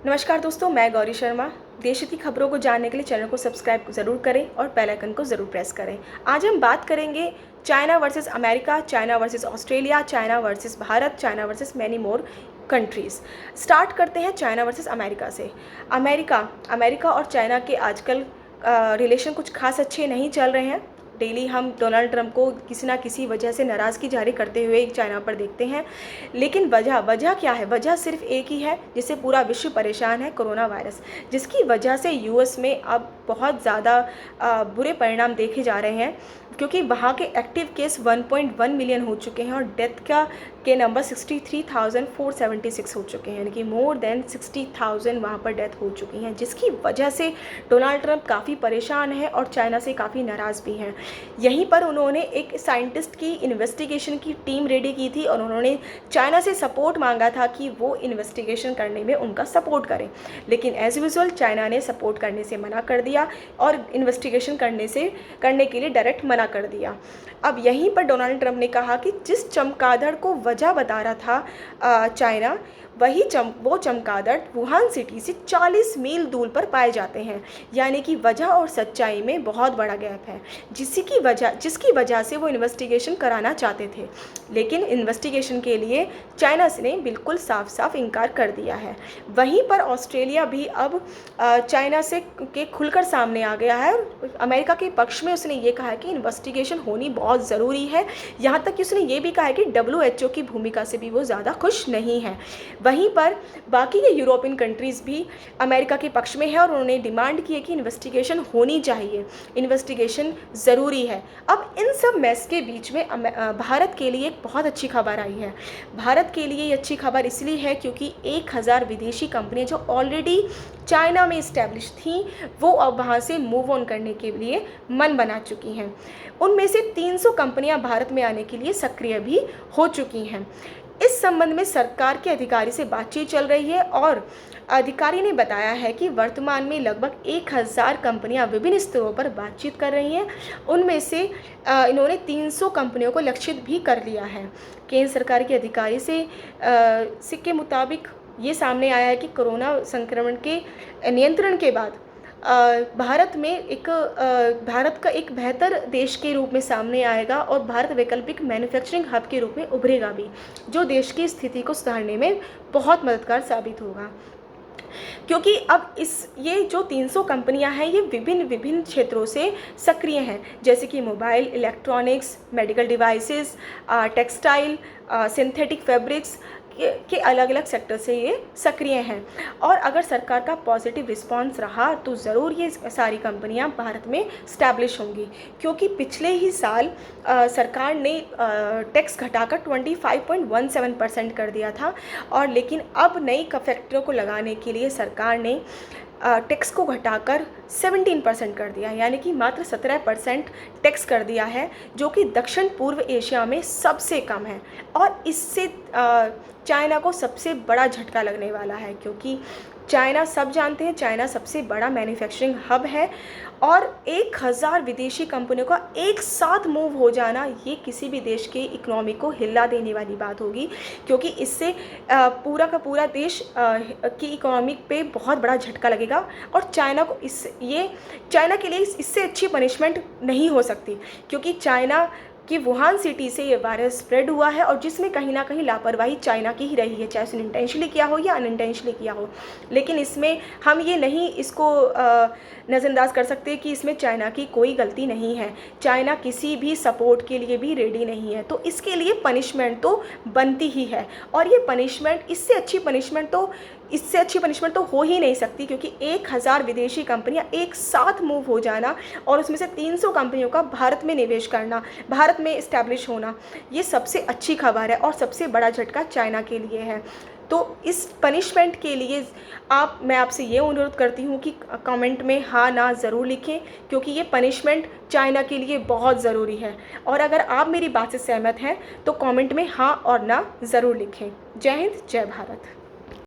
नमस्कार दोस्तों, मैं गौरी शर्मा। देश की खबरों को जानने के लिए चैनल को सब्सक्राइब ज़रूर करें और बेल आइकन को ज़रूर प्रेस करें। आज हम बात करेंगे China versus America, China versus Australia, China versus Bharat, China versus many more countries. Start करते हैं चाइना वर्सेस अमेरिका से। अमेरिका और चाइना के आजकल रिलेशन कुछ खास अच्छे नहीं चल रहे हैं। डेली हम डोनाल्ड ट्रंप को किसी ना किसी वजह से नाराज़गी जारी करते हुए चाइना पर देखते हैं। लेकिन वजह क्या है? वजह सिर्फ एक ही है, जिससे पूरा विश्व परेशान है, कोरोना वायरस, जिसकी वजह से यूएस में अब बहुत ज़्यादा बुरे परिणाम देखे जा रहे हैं, क्योंकि वहाँ के एक्टिव केस 1.1 मिलियन हो चुके हैं और डेथ के नंबर 63,476 हो चुके हैं, यानी कि मोर देन 60,000 वहाँ पर डेथ हो चुकी हैं, जिसकी वजह से डोनाल्ड ट्रंप काफ़ी परेशान है और चाइना से काफ़ी नाराज़ भी हैं। यहीं पर उन्होंने एक साइंटिस्ट की इन्वेस्टिगेशन की टीम रेडी की थी और उन्होंने चाइना से सपोर्ट मांगा था कि वो इन्वेस्टिगेशन करने में उनका सपोर्ट करें, लेकिन एज यूजुअल चाइना ने सपोर्ट करने से मना कर दिया और इन्वेस्टिगेशन करने के लिए डायरेक्ट मना कर दिया। अब यहीं पर डोनाल्ड ट्रंप ने कहा कि जिस चमगादड़ को वजह बता रहा था चाइना, वो चमगादड़ वुहान सिटी से 40 मील दूर पर पाए जाते हैं, यानी कि वजह और सच्चाई में बहुत बड़ा गैप है, जिसकी वजह से वो इन्वेस्टिगेशन कराना चाहते थे, लेकिन इन्वेस्टिगेशन के लिए चाइना ने बिल्कुल साफ साफ इनकार कर दिया है। वहीं पर ऑस्ट्रेलिया भी अब चाइना से के खुलकर सामने आ गया है और अमेरिका के पक्ष में उसने ये कहा है कि इन्वेस्टिगेशन होनी बहुत ज़रूरी है। यहाँ तक कि उसने ये भी कहा है कि WHO की भूमिका से भी वो ज़्यादा खुश नहीं है। वहीं पर बाकी के यूरोपियन कंट्रीज़ भी अमेरिका के पक्ष में है और उन्होंने डिमांड की है कि इन्वेस्टिगेशन होनी चाहिए, इन्वेस्टिगेशन ज़रूरी है। अब इन सब मैस के बीच में भारत के लिए एक बहुत अच्छी खबर आई है। भारत के लिए ये अच्छी खबर इसलिए है क्योंकि 1000 विदेशी कंपनियां जो ऑलरेडी चाइना में इस्टेब्लिश थी, वो अब वहाँ से मूव ऑन करने के लिए मन बना चुकी हैं। उनमें से 300 कंपनियां भारत में आने के लिए सक्रिय भी हो चुकी हैं। इस संबंध में सरकार के अधिकारी से बातचीत चल रही है और अधिकारी ने बताया है कि वर्तमान में लगभग 1000 कंपनियां विभिन्न स्तरों पर बातचीत कर रही हैं। उनमें से इन्होंने 300 कंपनियों को लक्षित भी कर लिया है। केंद्र सरकार के अधिकारी के मुताबिक ये सामने आया है कि कोरोना संक्रमण के नियंत्रण के बाद भारत का एक बेहतर देश के रूप में सामने आएगा और भारत वैकल्पिक मैन्युफैक्चरिंग हब के रूप में उभरेगा भी, जो देश की स्थिति को सुधारने में बहुत मददगार साबित होगा। क्योंकि अब ये जो 300 कंपनियां हैं, ये विभिन्न क्षेत्रों से सक्रिय हैं, जैसे कि mobile, electronics, medical devices, textile, synthetic fabrics के अलग अलग सेक्टर से ये सक्रिय हैं। और अगर सरकार का पॉजिटिव रिस्पांस रहा तो ज़रूर ये सारी कंपनियां भारत में स्टैब्लिश होंगी, क्योंकि पिछले ही साल सरकार ने टैक्स घटाकर 25.17% कर दिया था, और लेकिन अब नई फैक्ट्रियों को लगाने के लिए सरकार ने टैक्स को घटाकर 17% कर दिया, यानी कि मात्र 17% टैक्स कर दिया है, जो कि दक्षिण पूर्व एशिया में सबसे कम है। और इससे चाइना को सबसे बड़ा झटका लगने वाला है, क्योंकि चाइना, सब जानते हैं, चाइना सबसे बड़ा मैन्युफैक्चरिंग हब है और 1000 विदेशी कंपनियों का एक साथ मूव हो जाना, ये किसी भी देश के इकोनॉमी को हिला देने वाली बात होगी, क्योंकि इससे पूरा का पूरा देश की इकोनॉमी पे बहुत बड़ा झटका लगेगा। और चाइना के लिए इससे अच्छी पनिशमेंट नहीं हो सकती, क्योंकि चाइना कि वुहान सिटी से ये वायरस स्प्रेड हुआ है और जिसमें कहीं ना कहीं लापरवाही चाइना की ही रही है, चाहे उसने इंटेंशनली किया हो या अनइंटेंशनली किया हो। लेकिन इसमें हम ये नहीं इसको नज़रअंदाज कर सकते कि इसमें चाइना की कोई गलती नहीं है। चाइना किसी भी सपोर्ट के लिए भी रेडी नहीं है, तो इसके लिए पनिशमेंट तो बनती ही है। और ये पनिशमेंट, इससे अच्छी पनिशमेंट तो हो ही नहीं सकती, क्योंकि 1000 विदेशी कंपनियां एक साथ मूव हो जाना और उसमें से 300 कंपनियों का भारत में निवेश करना, भारत में इस्टेब्लिश होना, ये सबसे अच्छी खबर है और सबसे बड़ा झटका चाइना के लिए है। तो इस पनिशमेंट के लिए मैं आपसे ये अनुरोध करती हूँ कि कमेंट में हाँ ना ज़रूर लिखें, क्योंकि ये पनिशमेंट चाइना के लिए बहुत ज़रूरी है। और अगर आप मेरी बात से सहमत हैं तो कमेंट में हाँ और ना ज़रूर लिखें। जय हिंद, जय भारत।